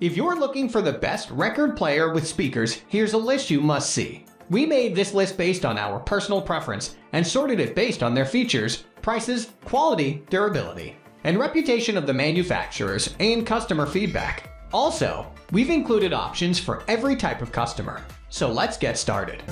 If you're looking for the best record player with speakers, here's a list you must see. We made this list based on our personal preference and sorted it based on their features, prices, quality, durability, and reputation of the manufacturers and customer feedback. Also, we've included options for every type of customer. So let's get started.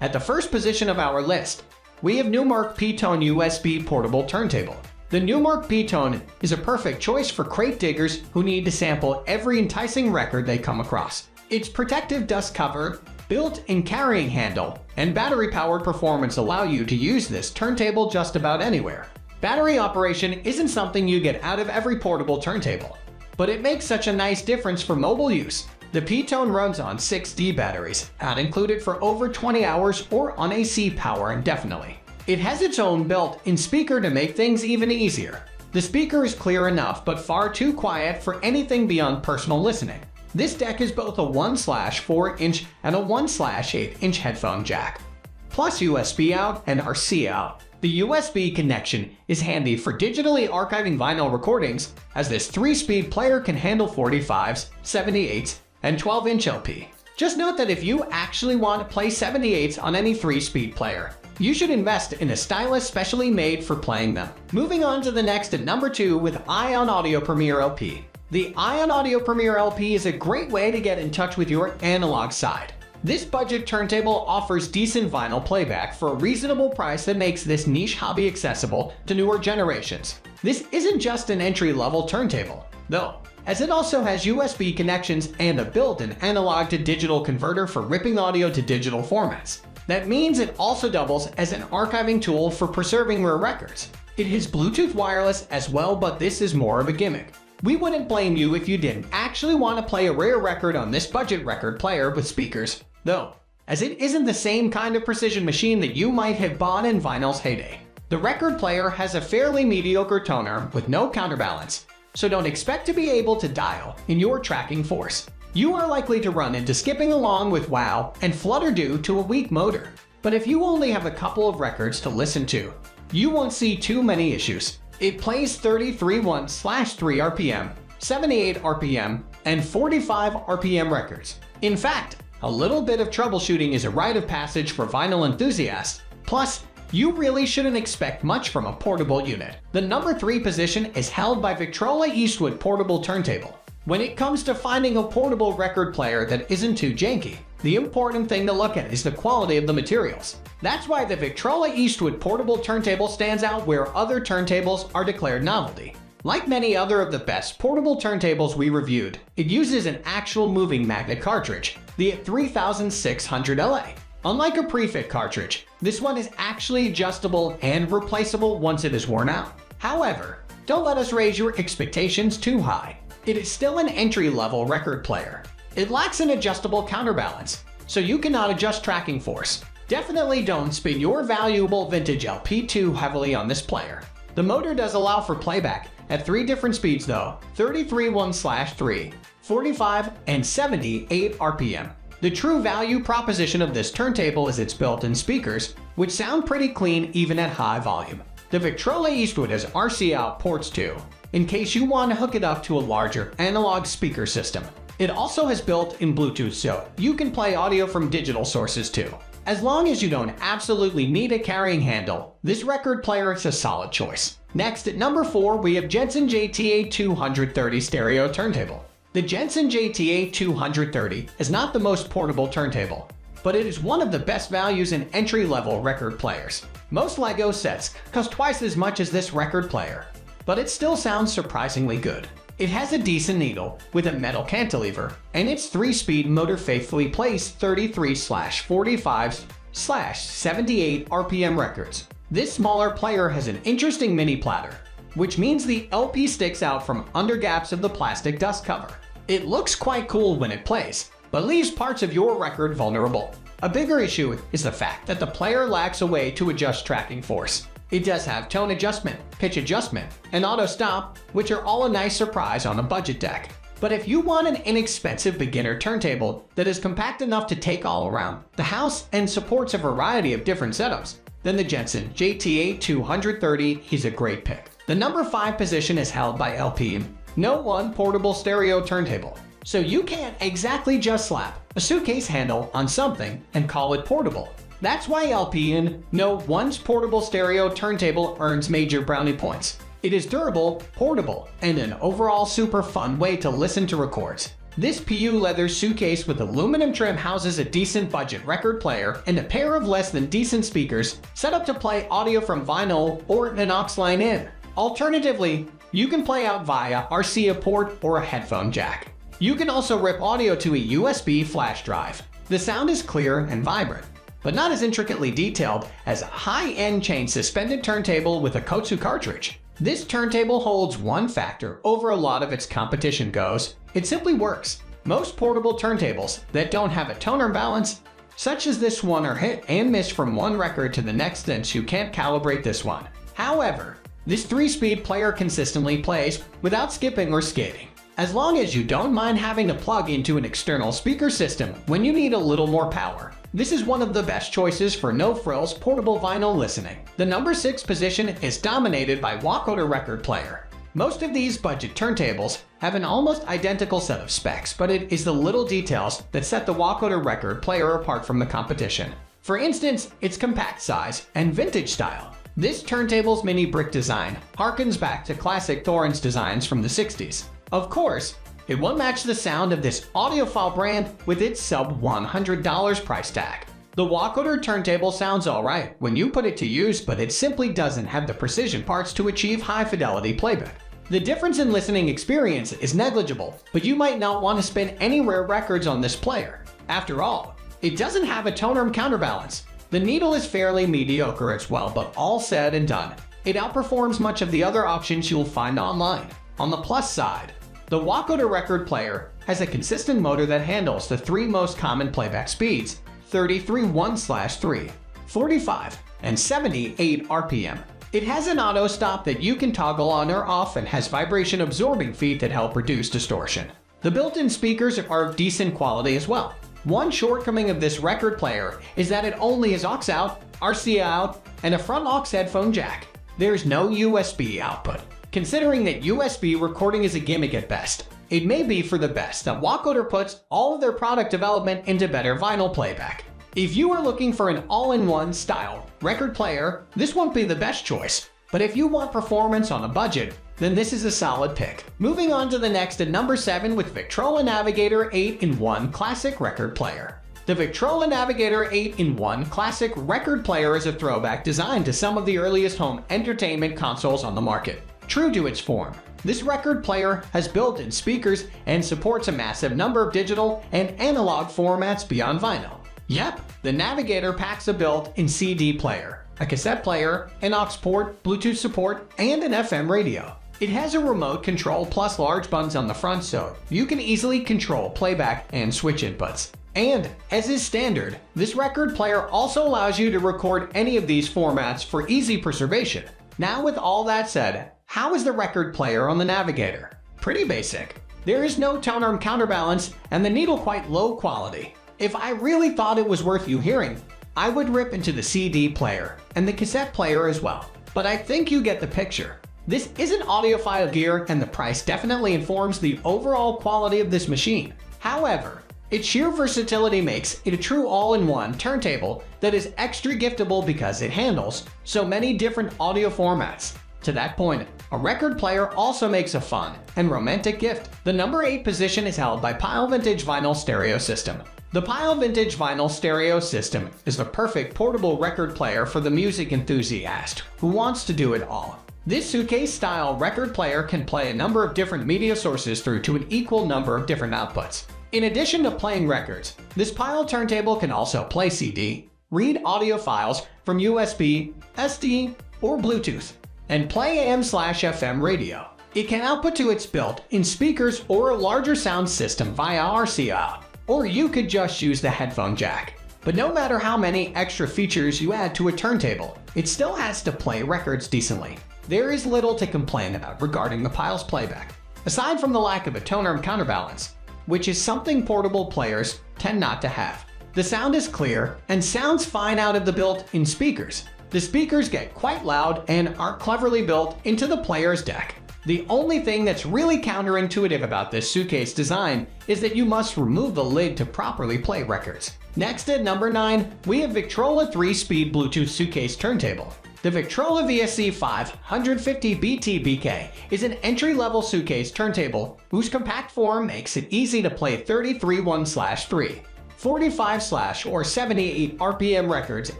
At the first position of our list, we have Numark P-Tone USB Portable Turntable. The Numark P-Tone is a perfect choice for crate diggers who need to sample every enticing record they come across. Its protective dust cover, built-in carrying handle, and battery-powered performance allow you to use this turntable just about anywhere. Battery operation isn't something you get out of every portable turntable, but it makes such a nice difference for mobile use. The P-Tone runs on 6D batteries, not included for over 20 hours or on AC power indefinitely. It has its own built-in speaker to make things even easier. The speaker is clear enough but far too quiet for anything beyond personal listening. This deck is both a 1/4" and a 1/8" headphone jack, plus USB out and RC out. The USB connection is handy for digitally archiving vinyl recordings, as this 3-speed player can handle 45s, 78s, and 12-inch LP. Just note that if you actually want to play 78s on any 3-speed player, you should invest in a stylus specially made for playing them. Moving on to the next at number 2 with Ion Audio Premier LP. The Ion Audio Premier LP is a great way to get in touch with your analog side. This budget turntable offers decent vinyl playback for a reasonable price that makes this niche hobby accessible to newer generations. This isn't just an entry-level turntable, though, as it also has USB connections and a built-in analog-to-digital converter for ripping audio to digital formats. That means it also doubles as an archiving tool for preserving rare records. It has Bluetooth wireless as well, but this is more of a gimmick. We wouldn't blame you if you didn't actually want to play a rare record on this budget record player with speakers, though, as it isn't the same kind of precision machine that you might have bought in vinyl's heyday. The record player has a fairly mediocre toner with no counterbalance, so don't expect to be able to dial in your tracking force. You are likely to run into skipping along with wow and flutter due to a weak motor. But if you only have a couple of records to listen to, you won't see too many issues. It plays 33/1/3 RPM, 78 RPM, and 45 RPM records. In fact, a little bit of troubleshooting is a rite of passage for vinyl enthusiasts. Plus, you really shouldn't expect much from a portable unit. The number 3 position is held by Victrola Eastwood Portable Turntable. When it comes to finding a portable record player that isn't too janky, the important thing to look at is the quality of the materials. That's why the Victrola Eastwood Portable Turntable stands out where other turntables are declared novelty. Like many other of the best portable turntables we reviewed, it uses an actual moving magnet cartridge, the 3600 LA. Unlike a pre-fit cartridge, this one is actually adjustable and replaceable once it is worn out. However, don't let us raise your expectations too high. It is still an entry-level record player. It lacks an adjustable counterbalance, so you cannot adjust tracking force. Definitely don't spin your valuable vintage LP too heavily on this player. The motor does allow for playback at 3 different speeds though, 33/1/3, 45, and 78 RPM. The true value proposition of this turntable is its built-in speakers, which sound pretty clean even at high volume. The Victrola Eastwood has RC out ports too, in case you want to hook it up to a larger analog speaker system. It also has built-in Bluetooth, so you can play audio from digital sources too. As long as you don't absolutely need a carrying handle, this record player is a solid choice. Next at number 4 we have Jetson JTA 230 Stereo Turntable. The Jetson JTA 230 is not the most portable turntable, but it is one of the best values in entry-level record players. Most LEGO sets cost twice as much as this record player, but it still sounds surprisingly good. It has a decent needle with a metal cantilever, and its 3-speed motor faithfully plays 33/45/78 RPM records. This smaller player has an interesting mini platter, which means the LP sticks out from under gaps of the plastic dust cover. It looks quite cool when it plays, but leaves parts of your record vulnerable. A bigger issue is the fact that the player lacks a way to adjust tracking force. It does have tone adjustment, pitch adjustment, and auto stop, which are all a nice surprise on a budget deck. But if you want an inexpensive beginner turntable that is compact enough to take all around the house and supports a variety of different setups, then the Jetson JTA 230 is a great pick. The number 5 position is held by LP No 1 Portable Stereo Turntable. So you can't exactly just slap a suitcase handle on something and call it portable. That's why LP No 1's portable stereo turntable earns major brownie points. It is durable, portable, and an overall super fun way to listen to records. This PU leather suitcase with aluminum trim houses a decent budget record player and a pair of less than decent speakers set up to play audio from vinyl or an aux line in. Alternatively, you can play out via RCA port or a headphone jack. You can also rip audio to a USB flash drive. The sound is clear and vibrant, but not as intricately detailed as a high-end chain suspended turntable with a Kotsu cartridge. This turntable holds one factor over a lot of its competition goes: it simply works. Most portable turntables that don't have a toner balance, such as this one, are hit and miss from one record to the next since you can't calibrate this one. However, this 3-speed player consistently plays without skipping or skating, as long as you don't mind having to plug into an external speaker system when you need a little more power. This is one of the best choices for no-frills portable vinyl listening. The number 6 position is dominated by Wockoder record player. Most of these budget turntables have an almost identical set of specs, but it is the little details that set the Wockoder record player apart from the competition. For instance, its compact size and vintage style. This turntable's mini brick design harkens back to classic Thorns designs from the 60s. Of course, it won't match the sound of this audiophile brand with its sub $100 price tag. The Wockoder turntable sounds alright when you put it to use, but it simply doesn't have the precision parts to achieve high-fidelity playback. The difference in listening experience is negligible, but you might not want to spin any rare records on this player. After all, it doesn't have a toner counterbalance. The needle is fairly mediocre as well, but all said and done, it outperforms much of the other options you'll find online. On the plus side, the Wockoder record player has a consistent motor that handles the 3 most common playback speeds: 33 1/3, 45, and 78 RPM. It has an auto stop that you can toggle on or off and has vibration absorbing feet that help reduce distortion. The built-in speakers are of decent quality as well. One shortcoming of this record player is that it only has aux out, RCA out, and a front aux headphone jack. There's no USB output. Considering that USB recording is a gimmick at best, it may be for the best that Wockoder puts all of their product development into better vinyl playback. If you are looking for an all-in-one style record player, this won't be the best choice. But if you want performance on a budget, then this is a solid pick. Moving on to the next at number 7 with Victrola Navigator 8-in-1 Classic Record Player. The Victrola Navigator 8-in-1 Classic Record Player is a throwback design to some of the earliest home entertainment consoles on the market. True to its form, this record player has built-in speakers and supports a massive number of digital and analog formats beyond vinyl. Yep, the Navigator packs a built-in CD player, a cassette player, an aux port, Bluetooth support, and an FM radio. It has a remote control plus large buttons on the front so you can easily control playback and switch inputs. And, as is standard, this record player also allows you to record any of these formats for easy preservation. Now, with all that said, how is the record player on the Navigator? Pretty basic. There is no toner counterbalance and the needle quite low quality. If I really thought it was worth you hearing, I would rip into the CD player and the cassette player as well. But I think you get the picture. This isn't audiophile gear and the price definitely informs the overall quality of this machine. However, its sheer versatility makes it a true all-in-one turntable that is extra giftable because it handles so many different audio formats. To that point, a record player also makes a fun and romantic gift. The number 8 position is held by Pyle Vintage Vinyl Stereo System. The Pyle Vintage Vinyl Stereo System is the perfect portable record player for the music enthusiast who wants to do it all. This suitcase-style record player can play a number of different media sources through to an equal number of different outputs. In addition to playing records, this Pyle turntable can also play CD, read audio files from USB, SD, or Bluetooth, and play AM/FM radio. It can output to its built-in speakers or a larger sound system via RCA, or you could just use the headphone jack. But no matter how many extra features you add to a turntable, it still has to play records decently. There is little to complain about regarding the Pyle's playback, aside from the lack of a toner counterbalance, which is something portable players tend not to have. The sound is clear and sounds fine out of the built-in speakers. The speakers get quite loud and are cleverly built into the player's deck. The only thing that's really counterintuitive about this suitcase design is that you must remove the lid to properly play records. Next at number 9, we have Victrola 3-speed Bluetooth suitcase turntable. The Victrola VSC 550 BT-BK is an entry-level suitcase turntable whose compact form makes it easy to play 33-1/3, 45/ or 78 RPM records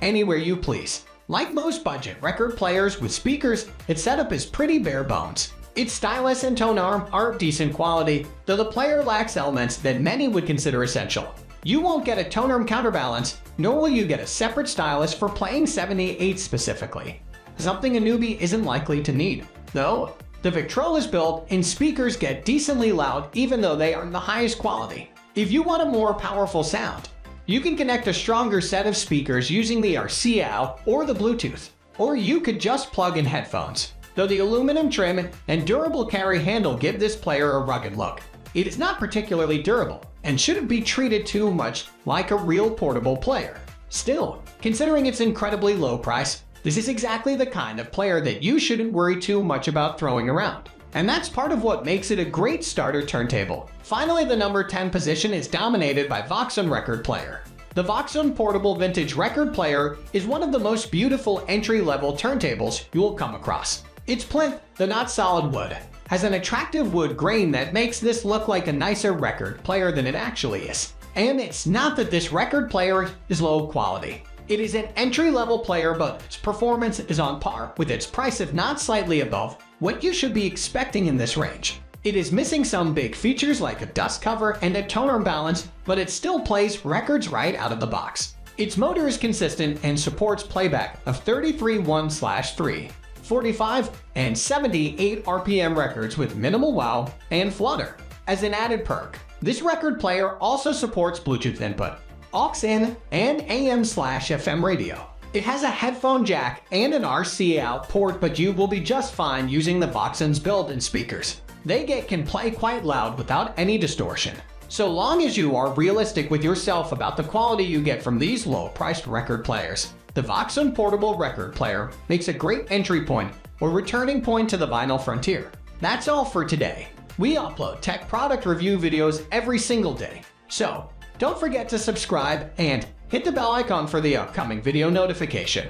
anywhere you please. Like most budget record players with speakers, its setup is pretty bare bones. Its stylus and tone arm are of decent quality, though the player lacks elements that many would consider essential. You won't get a tone arm counterbalance, nor will you get a separate stylus for playing 78 specifically, something a newbie isn't likely to need. Though, the Victrola's built and speakers get decently loud even though they aren't the highest quality. If you want a more powerful sound, you can connect a stronger set of speakers using the RCA or the Bluetooth, or you could just plug in headphones. Though the aluminum trim and durable carry handle give this player a rugged look, it is not particularly durable and shouldn't be treated too much like a real portable player. Still, considering its incredibly low price, this is exactly the kind of player that you shouldn't worry too much about throwing around. And that's part of what makes it a great starter turntable. Finally, the number 10 position is dominated by Voxon record player. The Voxon portable vintage record player is one of the most beautiful entry-level turntables you will come across. Its plinth, the not solid wood, has an attractive wood grain that makes this look like a nicer record player than it actually is. And it's not that this record player is low quality. It is an entry-level player, but its performance is on par with its price, if not slightly above what you should be expecting in this range. It is missing some big features like a dust cover and a tone arm balance, but it still plays records right out of the box. Its motor is consistent and supports playback of 33-1/3, 45 and 78 RPM records with minimal wow and flutter. As an added perk, this record player also supports Bluetooth input, aux in, and AM/FM radio. It has a headphone jack and an RCA out port, but you will be just fine using the Voxon's built-in speakers. They can play quite loud without any distortion. So long as you are realistic with yourself about the quality you get from these low-priced record players, the Voxon portable record player makes a great entry point or returning point to the vinyl frontier. That's all for today. We upload tech product review videos every single day, so don't forget to subscribe and hit the bell icon for the upcoming video notification.